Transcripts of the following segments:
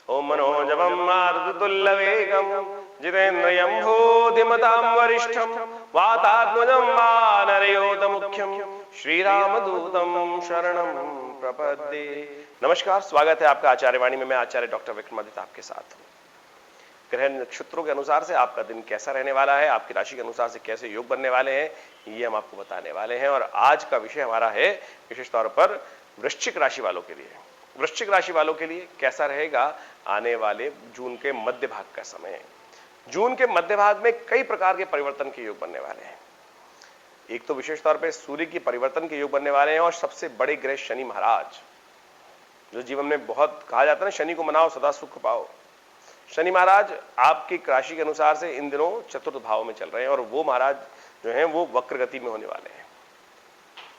ओम मनोजवम मारुतुल्यवेगम जितेन्द्रियं भूतिमतां वरिष्ठं वातात्मजं वानरयोत मुख्यं श्रीरामदूतं शरणं प्रपद्ये। नमस्कार, स्वागत है आपका आचार्यवाणी में। मैं आचार्य डॉक्टर विक्रमादित्य आपके साथ हूँ। ग्रह नक्षत्रों के अनुसार से आपका दिन कैसा रहने वाला है, आपकी राशि के अनुसार से कैसे योग बनने वाले हैं, ये हम आपको बताने वाले हैं। और आज का विषय हमारा है विशेष तौर पर वृश्चिक राशि वालों के लिए। वृश्चिक राशि वालों के लिए कैसा रहेगा आने वाले जून के मध्य भाग का समय। जून के मध्य भाग में कई प्रकार के परिवर्तन के योग बनने वाले हैं। एक तो विशेष तौर पर सूर्य की परिवर्तन के योग बनने वाले हैं, और सबसे बड़े ग्रह शनि महाराज, जो जीवन में बहुत कहा जाता है ना, शनि को मनाओ सदा सुख पाओ। शनि महाराज आपकी राशि के अनुसार से इन दिनों चतुर्थ भाव में चल रहे हैं, और वो महाराज जो हैं वो वक्र गति में होने वाले हैं।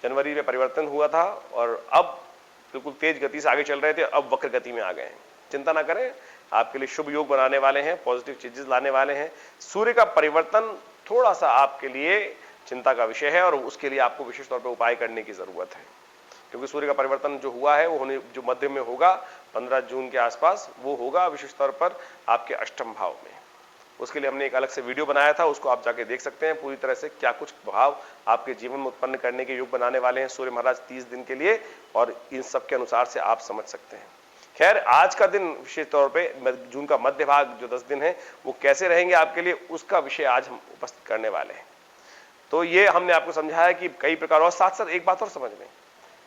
जनवरी में परिवर्तन हुआ था और अब बिल्कुल तेज गति से आगे चल रहे थे, अब वक्र गति में आ गए हैं। चिंता ना करें, आपके लिए शुभ योग बनाने वाले हैं, पॉजिटिव चीजेस लाने वाले हैं। सूर्य का परिवर्तन थोड़ा सा आपके लिए चिंता का विषय है, और उसके लिए आपको विशेष तौर पर उपाय करने की जरूरत है, क्योंकि सूर्य का परिवर्तन जो हुआ है वो होने जो मध्य में होगा 15 जून के आसपास, वो होगा विशेष तौर पर आपके अष्टम भाव में। उसके लिए हमने एक अलग से वीडियो बनाया था, उसको आप जाके देख सकते हैं पूरी तरह से क्या कुछ भाव आपके जीवन में उत्पन्न करने के योग बनाने वाले हैं सूर्य महाराज 30 दिन के लिए, और इन सब के अनुसार से आप समझ सकते हैं। खैर, आज का दिन विशेष तौर पे जून का मध्य भाग जो 10 दिन है वो कैसे रहेंगे आपके लिए, उसका विषय आज हम उपस्थित करने वाले हैं। तो ये हमने आपको समझाया कि कई प्रकार, और साथ साथ एक बात और समझ लें,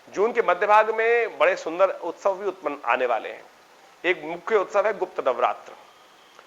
जून के मध्य भाग में बड़े सुंदर उत्सव भी उत्पन्न आने वाले हैं। एक मुख्य उत्सव है गुप्त नवरात्र,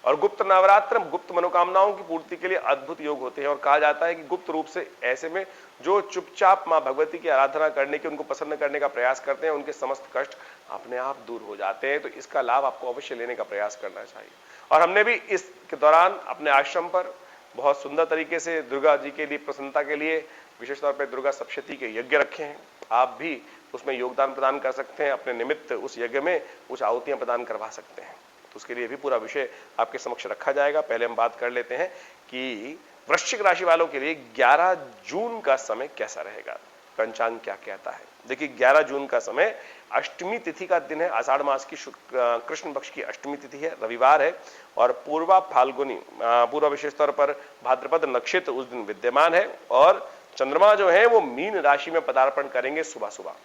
और गुप्त नवरात्र गुप्त मनोकामनाओं की पूर्ति के लिए अद्भुत योग होते हैं। और कहा जाता है कि गुप्त रूप से ऐसे में जो चुपचाप मां भगवती की आराधना करने की, उनको प्रसन्न करने का प्रयास करते हैं, उनके समस्त कष्ट अपने आप दूर हो जाते हैं। तो इसका लाभ आपको अवश्य लेने का प्रयास करना चाहिए। और हमने भी इसके दौरान अपने आश्रम पर बहुत सुंदर तरीके से दुर्गा जी के लिए प्रसन्नता के लिए विशेष तौर पर दुर्गा सप्तशती के यज्ञ रखे हैं। आप भी उसमें योगदान प्रदान कर सकते हैं, अपने निमित्त उस यज्ञ में कुछ आहुतियां प्रदान करवा सकते हैं। तो उसके लिए भी पूरा विषय आपके समक्ष रखा जाएगा। पहले हम बात कर लेते हैं कि वृश्चिक राशि वालों के लिए 11 जून का समय कैसा रहेगा, पंचांग क्या कहता है। देखिए, 11 जून का समय अष्टमी तिथि का दिन है। आषाढ़ मास की कृष्ण पक्ष की अष्टमी तिथि है, रविवार है, और पूर्वा फाल्गुनी पूर्व विशेष तौर पर भाद्रपद नक्षत्र उस दिन विद्यमान है। और चंद्रमा जो है वो मीन राशि में पदार्पण करेंगे सुबह सुबह।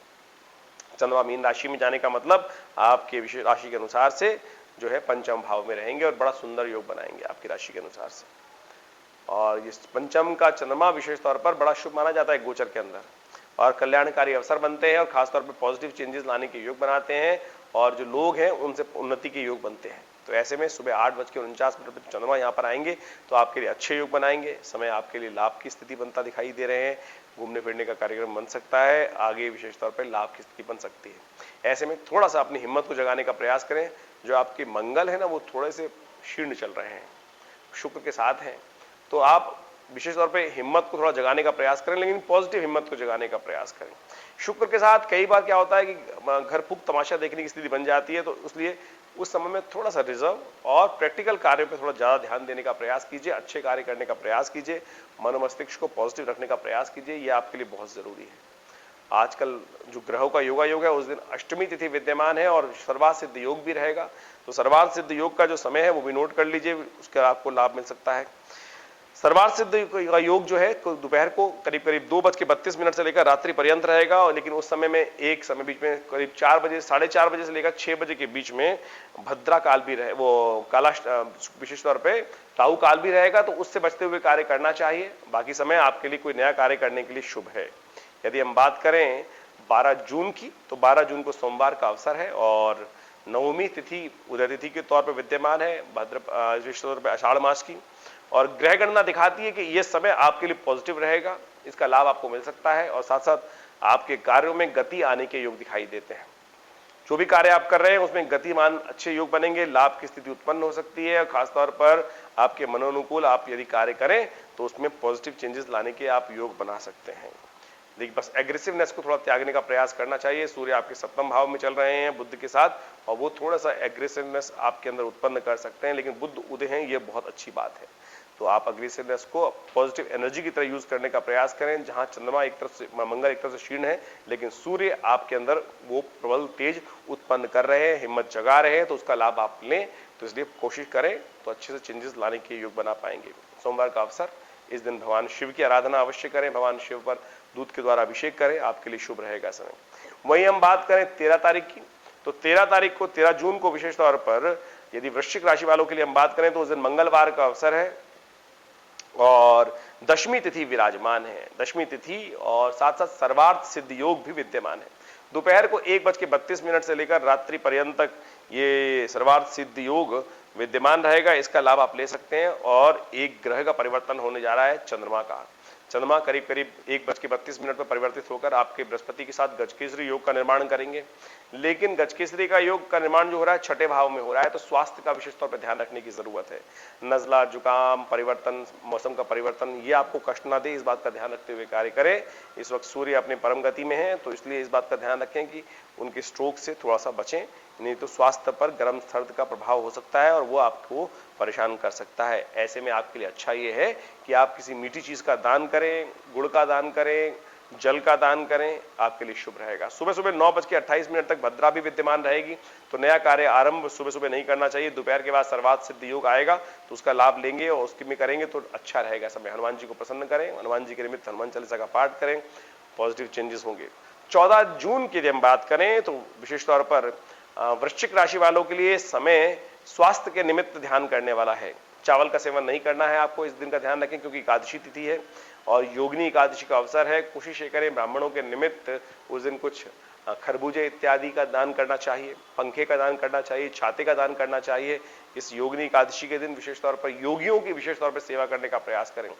चंद्रमा मीन राशि में जाने का मतलब आपके विशेष राशि के अनुसार से जो है पंचम भाव में रहेंगे, और बड़ा सुंदर योग बनाएंगे आपकी राशि के अनुसार से। और इस पंचम का चंद्रमा विशेष तौर पर बड़ा शुभ माना जाता है गोचर के अंदर, और कल्याणकारी अवसर बनते हैं, और खासतौर पर पॉजिटिव चेंजेस लाने के योग बनाते हैं, और जो लोग हैं उनसे उन्नति के योग बनते हैं। तो ऐसे में सुबह 8:49 पर चंद्रमा यहाँ पर आएंगे तो आपके लिए अच्छे योग बनाएंगे। समय आपके लिए लाभ की स्थिति बनता दिखाई दे रहे हैं, घूमने फिरने का कार्यक्रम बन सकता है, आगे विशेष तौर पर लाभ की स्थिति बन सकती है। ऐसे में थोड़ा सा अपनी हिम्मत को जगाने का प्रयास करें। जो आपके मंगल है ना, वो थोड़े से क्षीण चल रहे हैं, शुक्र के साथ हैं, तो आप विशेष तौर पे हिम्मत को थोड़ा जगाने का प्रयास करें, लेकिन पॉजिटिव हिम्मत को जगाने का प्रयास करें। शुक्र के साथ कई बार क्या होता है कि घर फूक तमाशा देखने की स्थिति बन जाती है, तो इसलिए उस समय में थोड़ा सा रिजर्व और प्रैक्टिकल कार्यों पे थोड़ा ज्यादा ध्यान देने का प्रयास कीजिए, अच्छे कार्य करने का प्रयास कीजिए, मनोमस्तिष्क को पॉजिटिव रखने का प्रयास कीजिए। ये आपके लिए बहुत जरूरी है। आजकल जो ग्रहों का योगा योग है, उस दिन अष्टमी तिथि विद्यमान है, और सर्वार्थ सिद्ध योग भी रहेगा। तो सर्वार्थ सिद्ध योग का जो समय है वो भी नोट कर लीजिए, उसका आपको लाभ मिल सकता है। सर्वार्थ सिद्ध का योग जो है दोपहर को करीब करीब 2:32 से लेकर रात्रि पर्यंत रहेगा, लेकिन उस समय में एक समय बीच में करीब 4 बजे 4:30 बजे से लेकर 6 बजे के बीच में भद्रा काल भी रहे, वो काला विशेष तौर पे राहु काल भी रहेगा, तो उससे बचते हुए कार्य करना चाहिए। बाकी समय आपके लिए कोई नया कार्य करने के लिए शुभ है। यदि हम बात करें 12 जून की, तो 12 जून को सोमवार का अवसर है, और नवमी तिथि उदय तिथि के तौर पर विद्यमान है विशेष तौर पर आषाढ़ मास की। और ग्रह गणना दिखाती है कि यह समय आपके लिए पॉजिटिव रहेगा, इसका लाभ आपको मिल सकता है, और साथ साथ आपके कार्यों में गति आने के योग दिखाई देते हैं। जो भी कार्य आप कर रहे हैं उसमें गतिमान अच्छे योग बनेंगे, लाभ की स्थिति उत्पन्न हो सकती है, और खासतौर पर आपके मनोनुकूल आप यदि कार्य करें तो उसमें पॉजिटिव चेंजेस लाने के आप योग बना सकते हैं। देखिए, बस एग्रेसिवनेस को थोड़ा त्यागने का प्रयास करना चाहिए। सूर्य आपके सप्तम भाव में चल रहे हैं बुध के साथ, और वो थोड़ा सा एग्रेसिवनेस आपके अंदर उत्पन्न कर सकते हैं, लेकिन बुध उदय हैं, ये बहुत अच्छी बात है। तो आप अग्रेसिवनेस को पॉजिटिव एनर्जी की तरह यूज करने का प्रयास करें। जहां चंद्रमा एक तरफ से, मंगल एक तरफ से क्षीण है, लेकिन सूर्य आपके अंदर वो प्रबल तेज उत्पन्न कर रहे हैं, हिम्मत जगा रहे हैं, तो उसका लाभ आप लें। तो इसलिए कोशिश करें तो अच्छे से चेंजेस लाने के योग बना पाएंगे। सोमवार का अवसर, इस दिन भगवान शिव की आराधना अवश्य करें, भगवान शिव पर दूध के द्वारा अभिषेक करें, आपके लिए शुभ रहेगा समय। वहीं हम बात करें 13 तारीख की, तो 13 तारीख को, 13 जून को विशेष तौर पर यदि वृश्चिक राशि वालों के लिए हम बात करें तो उस दिन मंगलवार का अवसर है और दशमी तिथि विराजमान है। दशमी तिथि और साथ साथ सर्वार्थ सिद्ध योग भी विद्यमान है। दोपहर को 1:32 से लेकर रात्रि पर्यंत तक ये सर्वार्थ सिद्ध योग विद्यमान रहेगा। इसका लाभ आप ले सकते हैं। और एक ग्रह का परिवर्तन होने जा रहा है, चंद्रमा का। चंद्रमा करीब करीब 1:32 पर परिवर्तित होकर आपके बृहस्पति के साथ गजकेसरी योग का निर्माण करेंगे। लेकिन गजकेसरी का योग का निर्माण जो हो रहा है छठे भाव में हो रहा है, तो स्वास्थ्य का विशेष तौर पर ध्यान रखने की जरूरत है। नजला, जुकाम, परिवर्तन, मौसम का परिवर्तन, ये आपको कष्ट ना दे, इस बात का ध्यान रखते हुए कार्य करें। इस वक्त सूर्य अपनी परम गति में है, तो इसलिए इस बात का ध्यान रखें कि उनके स्ट्रोक से थोड़ा सा बचें, नहीं तो स्वास्थ्य पर गर्म सर्द का प्रभाव हो सकता है और वो आपको परेशान कर सकता है। ऐसे में आपके लिए अच्छा ये है कि आप किसी मीठी चीज का दान करें, गुड़ का दान करें, जल का दान करें, आपके लिए शुभ रहेगा। सुबह सुबह 9:28 तक भद्रा भी विद्यमान रहेगी, तो नया कार्य आरंभ सुबह सुबह नहीं करना चाहिए। दोपहर के बाद सर्वार्थ सिद्ध योग आएगा, तो उसका लाभ लेंगे और उसके में करेंगे तो अच्छा रहेगा समय। हनुमान जी को प्रसन्न करें, हनुमान जी के निमित्त हनुमान चालीसा का पाठ करें, पॉजिटिव चेंजेस होंगे। 14 जून की हम बात करें तो विशेष तौर पर वृश्चिक राशि वालों के लिए समय स्वास्थ्य के निमित्त ध्यान करने वाला है। चावल का सेवन नहीं करना है आपको, इस दिन का ध्यान रखें क्योंकि एकादशी तिथि है और योगिनी एकादशी का अवसर है। कोशिश ये करें ब्राह्मणों के निमित्त उस दिन कुछ खरबूजे इत्यादि का दान करना चाहिए, पंखे का दान करना चाहिए, छाते का दान करना चाहिए। इस योगिनी एकादशी के दिन विशेष तौर पर योगियों की विशेष तौर पर सेवा करने का प्रयास करें।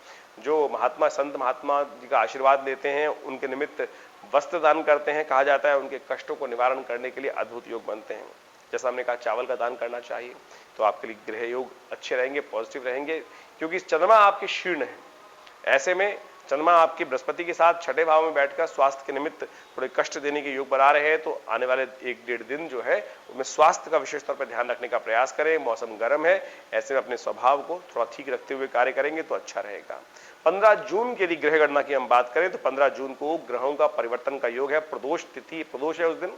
जो महात्मा संत महात्मा जी का आशीर्वाद लेते हैं, उनके निमित्त वस्त्र दान करते हैं, कहा जाता है उनके कष्टों को निवारण करने के लिए अद्भुत योग बनते हैं। जैसा हमने कहा चावल का दान करना चाहिए, तो आपके लिए ग्रह योग अच्छे रहेंगे, पॉजिटिव रहेंगे, क्योंकि चंद्रमा आपके शीर्ण है। ऐसे में चंद्रमा आपके बृहस्पति के साथ छठे भाव में बैठकर स्वास्थ्य के निमित्त थोड़े कष्ट देने के योग बना रहे हैं, तो आने वाले 1-1.5 दिन जो है उसमें स्वास्थ्य का विशेष तौर पर ध्यान रखने का प्रयास करें। मौसम गर्म है, ऐसे में अपने स्वभाव को थोड़ा ठीक रखते हुए कार्य करेंगे तो अच्छा रहेगा। 15 जून के लिए ग्रह गणना की हम बात करें तो 15 जून को ग्रहों का परिवर्तन का योग है। प्रदोष तिथि, प्रदोष है उस दिन,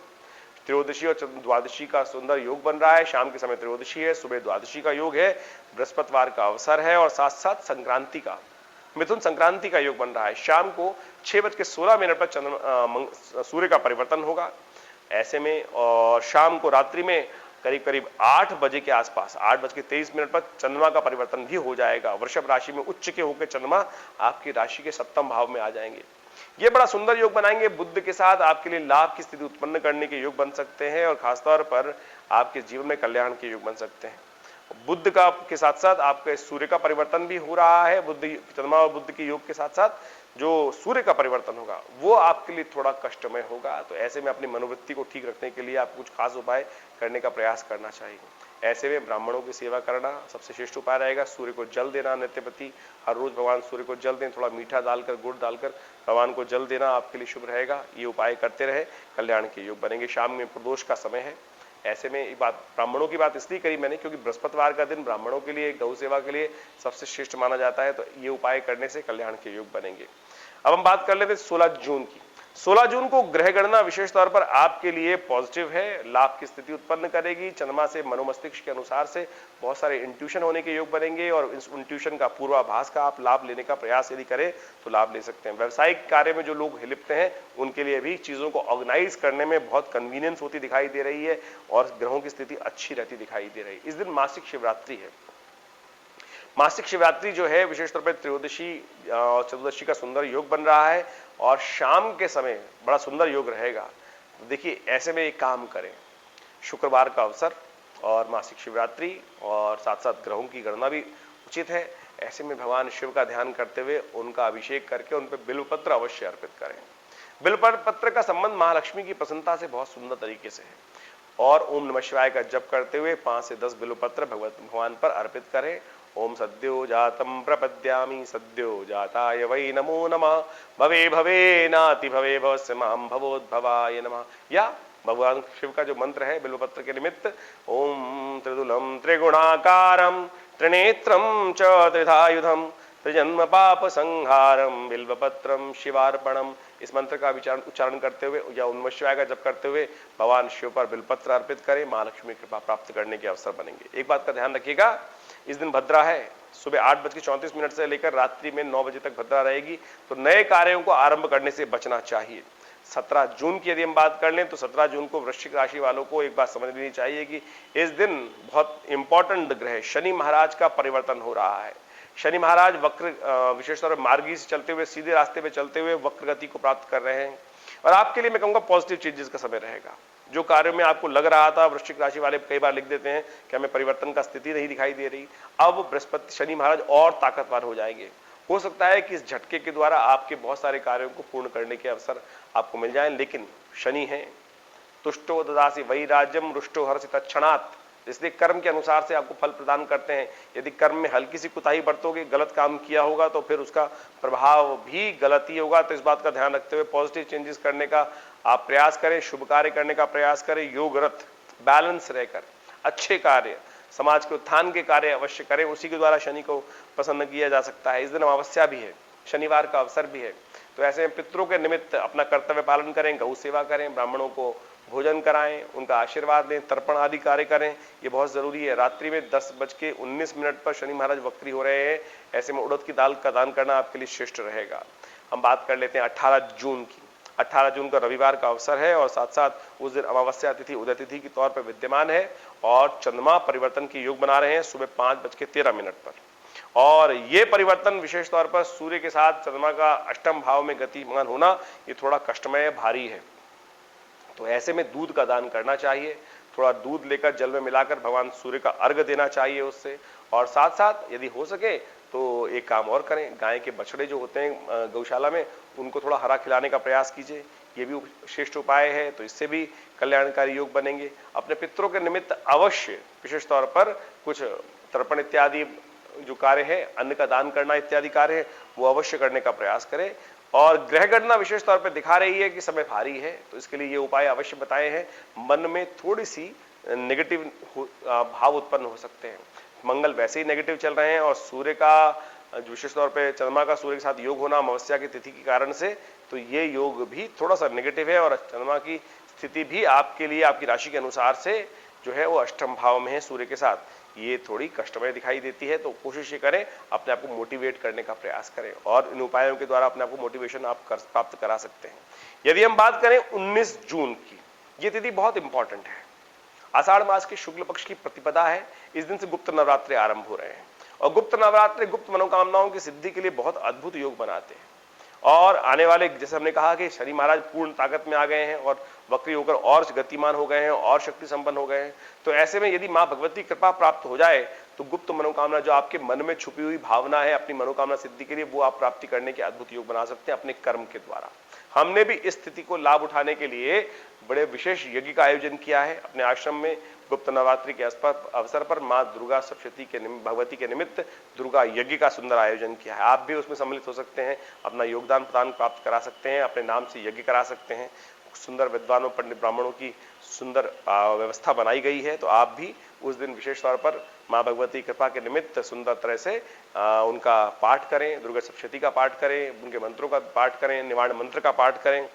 त्रयोदशी और द्वादशी का सुंदर योग बन रहा है। शाम के समय त्रयोदशी है, सुबह द्वादशी का योग है, बृहस्पतिवार का अवसर है और साथ साथ संक्रांति का, मिथुन संक्रांति का योग बन रहा है। शाम को 6:16 पर सूर्य का परिवर्तन होगा। ऐसे में और शाम को रात्रि में करीब करीब 8 बजे के आसपास 8:23 पर चंद्रमा का परिवर्तन भी हो जाएगा। वृषभ राशि में उच्च के होकर चंद्रमा आपकी राशि के 7वें भाव में आ जाएंगे। ये बड़ा सुंदर योग बनाएंगे। बुध के साथ आपके लिए लाभ की स्थिति उत्पन्न करने के योग बन सकते हैं और खासतौर पर आपके जीवन में कल्याण के योग बन सकते हैं। बुध का के साथ साथ आपके सूर्य का परिवर्तन भी हो रहा है। बुध, चंद्रमा और बुध के योग के साथ साथ जो सूर्य का परिवर्तन होगा वो आपके लिए थोड़ा कष्टमय होगा। तो ऐसे में अपनी मनोवृत्ति को ठीक रखने के लिए आप कुछ खास उपाय करने का प्रयास करना चाहिए। ऐसे में ब्राह्मणों की सेवा करना सबसे श्रेष्ठ उपाय रहेगा। सूर्य को जल देना, नित्यप्रति हर रोज भगवान सूर्य को जल दें, थोड़ा मीठा डालकर, गुड़ डालकर भगवान को जल देना आपके लिए शुभ रहेगा। ये उपाय करते रहे, कल्याण के योग बनेंगे। शाम में प्रदोष का समय है। ऐसे में ये बात, ब्राह्मणों की बात इसलिए करी मैंने क्योंकि बृहस्पतिवार का दिन ब्राह्मणों के लिए, गौ सेवा के लिए सबसे श्रेष्ठ माना जाता है। तो ये उपाय करने से कल्याण के योग बनेंगे। अब हम बात कर लेते हैं 16 जून की। 16 जून को ग्रह गणना विशेष तौर पर आपके लिए पॉजिटिव है, लाभ की स्थिति उत्पन्न करेगी। चंद्रमा से मनोमस्तिष्क के अनुसार से बहुत सारे इंट्यूशन होने के योग बनेंगे और इस इंट्यूशन का पूर्वाभास का आप लाभ लेने का प्रयास यदि करें तो लाभ ले सकते हैं। व्यावसायिक कार्य में जो लोग लिप्त हैं उनके लिए भी चीजों को ऑर्गेनाइज करने में बहुत कन्वीनियंस होती दिखाई दे रही है और ग्रहों की स्थिति अच्छी रहती दिखाई दे रही है। इस दिन मासिक शिवरात्रि है। मासिक शिवरात्रि जो है विशेष तौर पर त्रयोदशी और चतुर्दशी का सुंदर योग बन रहा है और शाम के समय बड़ा सुंदर योग रहेगा। तो देखिए ऐसे में एक काम करें, शुक्रवार का अवसर और मासिक शिवरात्रि और साथ साथ ग्रहों की गणना भी उचित है। ऐसे में भगवान शिव का ध्यान करते हुए उनका अभिषेक करके उन पर बिल्वपत्र अवश्य अर्पित करें। बिल्वपत्र का संबंध महालक्ष्मी की प्रसन्नता से बहुत सुंदर तरीके से है और ओम नमः शिवाय का जप करते हुए 5 से 10 बिल्वपत्र भगवान पर अर्पित करें। ओम सद्यो जातम प्रपद्यामि सद्यो जाताय वै नमो नमः भवे भवे नाति भवे भवस्य मां भवोद्भवाय नमः। या भगवान शिव का जो मंत्र है बिल्वपत्र के निमित्त, ओम त्रिदुलम त्रिगुणाकारम त्रिनेत्रं च त्रिधायुधं त्रिजन्म पाप संहारम बिल्वपत्रम शिवार्पणम। इस मंत्र का उच्चारण करते हुए या उन्नमः शिवाय का जप करते हुए भगवान शिव पर बिल्वपत्र अर्पित करें, महालक्ष्मी कृपा प्राप्त करने के अवसर बनेंगे। एक बात का ध्यान रखिएगा, इस दिन भद्रा है, सुबह 8:34 से लेकर रात्रि में 9 बजे तक भद्रा रहेगी, तो नए कार्यों को आरंभ करने से बचना चाहिए। 17 जून की यदि हम बात कर लें तो 17 जून को वृश्चिक राशि वालों को एक बात समझ लेनी चाहिए कि इस दिन बहुत इंपॉर्टेंट ग्रह शनि महाराज का परिवर्तन हो रहा है। शनि महाराज वक्र विशेष तौर पर मार्गी से चलते हुए सीधे रास्ते पे चलते हुए वक्र गति को प्राप्त कर रहे हैं, और आपके लिए मैं कहूंगा पॉजिटिव चेंजेस का समय रहेगा। जो कार्य में आपको लग रहा था, वृश्चिक राशि वाले कई बार लिख देते हैं कि हमें परिवर्तन का स्थिति नहीं दिखाई दे रही, अब बृहस्पति शनि महाराज और ताकतवर हो जाएंगे। हो सकता है कि इस झटके के द्वारा आपके बहुत सारे कार्यों को पूर्ण करने के अवसर आपको मिल जाएं, लेकिन शनि है तुष्टो ददासी वही राज्यम रुष्टो हर्षि तत्क्षणात्, इसलिए कर्म के अनुसार से आपको फल प्रदान करते हैं। यदि कर्म में हल्की सी कुताही बरतोगे, गलत काम किया होगा, तो फिर उसका प्रभाव भी गलत ही होगा। तो इस बात का ध्यान रखते हुए पॉजिटिव चेंजेस करने का आप प्रयास करें, शुभ कार्य करने का प्रयास करें, योगरत बैलेंस रहकर अच्छे कार्य, समाज के उत्थान के कार्य अवश्य करें, उसी के द्वारा शनि को प्रसन्न किया जा सकता है। इस दिन अमावस्या भी है, शनिवार का अवसर भी है, तो ऐसे में पितरों के निमित्त अपना कर्तव्य पालन करें, गौ सेवा करें, ब्राह्मणों को भोजन कराएं, उनका आशीर्वाद लें, तर्पण आदि कार्य करें, ये बहुत जरूरी है। रात्रि में 10:19 पर शनि महाराज वक्री हो रहे हैं, ऐसे में उड़द की दाल का दान करना आपके लिए श्रेष्ठ रहेगा। हम बात कर लेते हैं 18 जून की। 18 जून का रविवार का अवसर है और साथ साथ उस दिन अमावस्या तिथि उदय तिथि के तौर पर विद्यमान है और चंद्रमा परिवर्तन की योग बना रहे हैं सुबह 5:13 पर, और ये परिवर्तन विशेष तौर पर सूर्य के साथ चंद्रमा का अष्टम भाव में गतिमान होना ये थोड़ा कष्टमय भारी है। तो ऐसे में दूध का दान करना चाहिए, थोड़ा दूध लेकर जल में मिलाकर भगवान सूर्य का अर्घ देना चाहिए उससे, और साथ साथ यदि हो सके तो एक काम और करें, गाय के बछड़े जो होते हैं गौशाला में, उनको थोड़ा हरा खिलाने का प्रयास कीजिए, ये भी श्रेष्ठ उपाय है। तो इससे भी कल्याणकारी योग बनेंगे। अपने पितरों के निमित्त अवश्य विशेष तौर पर कुछ तर्पण इत्यादि जो कार्य है, अन्न का दान करना इत्यादि कार्य है, वो अवश्य करने का प्रयास करें। और ग्रह गणना विशेष तौर पर दिखा रही है कि समय भारी है, तो इसके लिए ये उपाय अवश्य बताए हैं। मन में थोड़ी सी नेगेटिव भाव उत्पन्न हो सकते हैं, मंगल वैसे ही नेगेटिव चल रहे हैं और सूर्य का विशेष तौर पे चंद्रमा का सूर्य के साथ योग होना अमावस्या की तिथि के कारण से, तो ये योग भी थोड़ा सा नेगेटिव है और चंद्रमा की स्थिति भी आपके लिए आपकी राशि के अनुसार से जो है वो अष्टम भाव में है सूर्य के साथ, ये थोड़ी कष्टमय दिखाई देती है। तो कोशिश ये करें, अपने आप को मोटिवेट करने का प्रयास करें और इन उपायों के द्वारा अपने आप को मोटिवेशन आप प्राप्त करा सकते हैं। यदि हम बात करें 19 जून की, ये तिथि बहुत इंपॉर्टेंट है। आषाढ़ मास की शुक्ल पक्ष की प्रतिपदा है, इस दिन से गुप्त नवरात्रि आरंभ हो रहे हैं और गुप्त नवरात्रि गुप्त मनोकामनाओं की सिद्धि के लिए बहुत अद्भुत योग बनाते हैं। और आने वाले, जैसे हमने कहा कि शनि महाराज पूर्ण ताकत में आ गए हैं और वक्री होकर और गतिमान हो गए हैं और शक्ति संपन्न हो गए हैं, तो ऐसे में यदि मां भगवती कृपा प्राप्त हो जाए तो गुप्त मनोकामना जो आपके मन में छुपी हुई भावना है अपनी मनोकामना सिद्धि के लिए, वो आप प्राप्ति करने के अद्भुत योग बना सकते हैं अपने कर्म के द्वारा। हमने भी इस स्थिति को लाभ उठाने के लिए बड़े विशेष यज्ञ का आयोजन किया है अपने आश्रम में। गुप्त नवरात्रि के अवसर पर मां दुर्गा सप्तशती के भगवती के निमित्त दुर्गा यज्ञ का सुंदर आयोजन किया है। आप भी उसमें सम्मिलित हो सकते हैं, अपना योगदान प्रदान प्राप्त करा सकते हैं, अपने नाम से यज्ञ करा सकते हैं। सुंदर विद्वानों पंडित ब्राह्मणों की सुंदर व्यवस्था बनाई गई है, तो आप भी उस दिन विशेष तौर पर मां भगवती कृपा के निमित्त सुंदर तरह से उनका पाठ करें, दुर्गा सप्तशती का पाठ करें, उनके मंत्रों का पाठ करें, निवारण मंत्र का पाठ करें।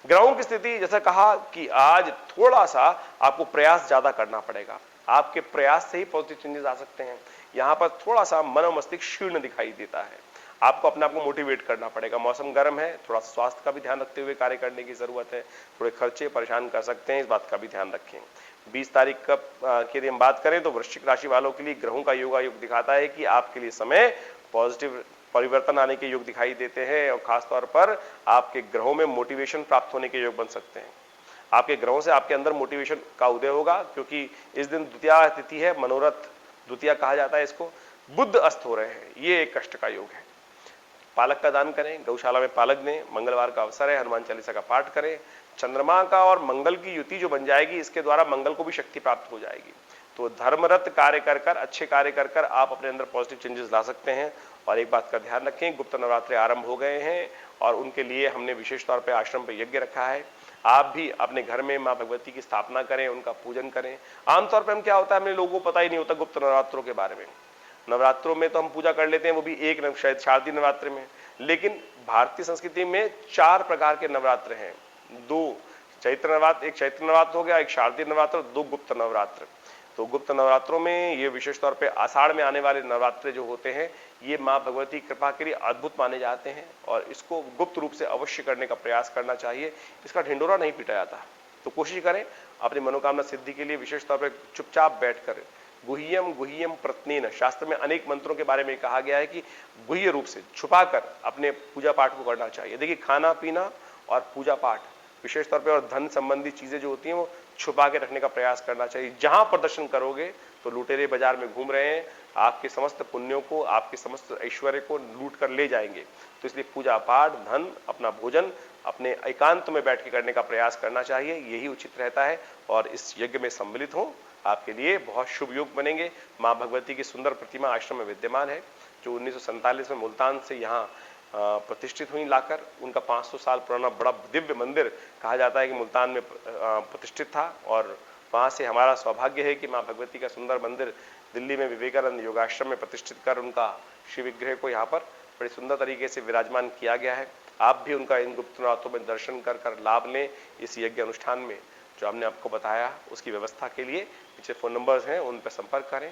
ग्रहों की स्थिति, जैसा कहा कि आज थोड़ा सा आपको प्रयास ज्यादा करना पड़ेगा, आपके प्रयास से ही पॉजिटिव चेंजेस आ सकते हैं। यहाँ पर थोड़ा सा मन और मस्तिष्क शीर्ण दिखाई देता है, आपको अपने आप को मोटिवेट करना पड़ेगा। मौसम गर्म है, थोड़ा स्वास्थ्य का भी ध्यान रखते हुए कार्य करने की जरूरत है, थोड़े खर्चे परेशान कर सकते हैं, इस बात का भी ध्यान रखें। 20 तारीख की यदि हम बात करें तो वृश्चिक राशि वालों के लिए ग्रहों का योगा योग दिखाता है कि आपके लिए समय पॉजिटिव परिवर्तन आने के योग दिखाई देते हैं और खासतौर पर आपके ग्रहों में मोटिवेशन प्राप्त होने के योग बन सकते हैं। आपके ग्रहों से आपके अंदर मोटिवेशन का उदय होगा, क्योंकि इस दिन द्वितीया तिथि है, मनोरथ द्वितीया कहा जाता है इसको, बुध अस्त हो रहे हैं, ये एक कष्ट का योग है। पालक का दान करें, गौशाला में पालक दें, मंगलवार का अवसर है, हनुमान चालीसा का पाठ करें। चंद्रमा का और मंगल की युति जो बन जाएगी, इसके द्वारा मंगल को भी शक्ति प्राप्त हो जाएगी। तो धर्मरत कार्य कर अच्छे कार्य कर आप अपने अंदर पॉजिटिव चेंजेस ला सकते हैं। और एक बात का ध्यान रखें, गुप्त नवरात्रि आरंभ हो गए हैं और उनके लिए हमने विशेष तौर पर आश्रम पर यज्ञ रखा है। आप भी अपने घर में मां भगवती की स्थापना करें, उनका पूजन करें। आमतौर पर हम क्या होता है, हमें लोगों को पता ही नहीं होता गुप्त नवरात्रों के बारे में। नवरात्रों में तो हम पूजा कर लेते हैं, वो भी एक शायद शारदीय नवरात्र में, लेकिन भारतीय संस्कृति में 4 प्रकार के नवरात्र हैं। 2 चैत्र नवरात्र, एक चैत्र नवरात्र हो गया, एक शारदीय नवरात्र, 2 गुप्त नवरात्र। तो गुप्त नवरात्रों में ये विशेष तौर पे आषाढ़ में आने वाले नवरात्र जो होते हैं, ये माँ भगवती की कृपा के लिए अद्भुत माने जाते हैं और इसको गुप्त रूप से अवश्य करने का प्रयास करना चाहिए। इसका ढिंडोरा नहीं पीटा जाता, तो कोशिश करें अपनी मनोकामना सिद्धि के लिए विशेष तौर पर चुपचाप बैठकर गुह्यम गुह्यम प्रत्नेन, शास्त्र में अनेक मंत्रों के बारे में कहा गया है कि गुह्य रूप से छुपाकर अपने पूजा पाठ को करना चाहिए। देखिए, खाना पीना और पूजा पाठ विशेष तौर पे और धन संबंधी चीजें जो होती हैं वो छुपा के रखने का प्रयास करना चाहिए। जहां प्रदर्शन करोगे तो लुटेरे बाजार में घूम रहे हैं, आपके समस्त पुण्यों को, आपके समस्त ऐश्वर्य को लूट कर ले जाएंगे। तो इसलिए पूजा पाठ, धन, अपना भोजन अपने एकांत में बैठ के करने का प्रयास करना चाहिए, यही उचित रहता है। और इस यज्ञ में सम्मिलित हो, आपके लिए बहुत शुभ योग बनेंगे। माँ भगवती की सुंदर प्रतिमा आश्रम में विद्यमान है, जो 1947 में मुल्तान से यहाँ प्रतिष्ठित हुई लाकर। उनका 500 साल पुराना बड़ा दिव्य मंदिर कहा जाता है कि मुल्तान में प्रतिष्ठित था, और वहाँ से हमारा सौभाग्य है कि माँ भगवती का सुंदर मंदिर दिल्ली में विवेकानंद योगाश्रम में प्रतिष्ठित कर उनका शिव विग्रह को यहाँ पर बड़ी सुंदर तरीके से विराजमान किया गया है। आप भी उनका इन गुप्त नवरात्रों में दर्शन कर कर लाभ लें। इस यज्ञ अनुष्ठान में जो हमने आपको बताया उसकी व्यवस्था के लिए नीचे फोन नंबर्स हैं, उन पर संपर्क करें।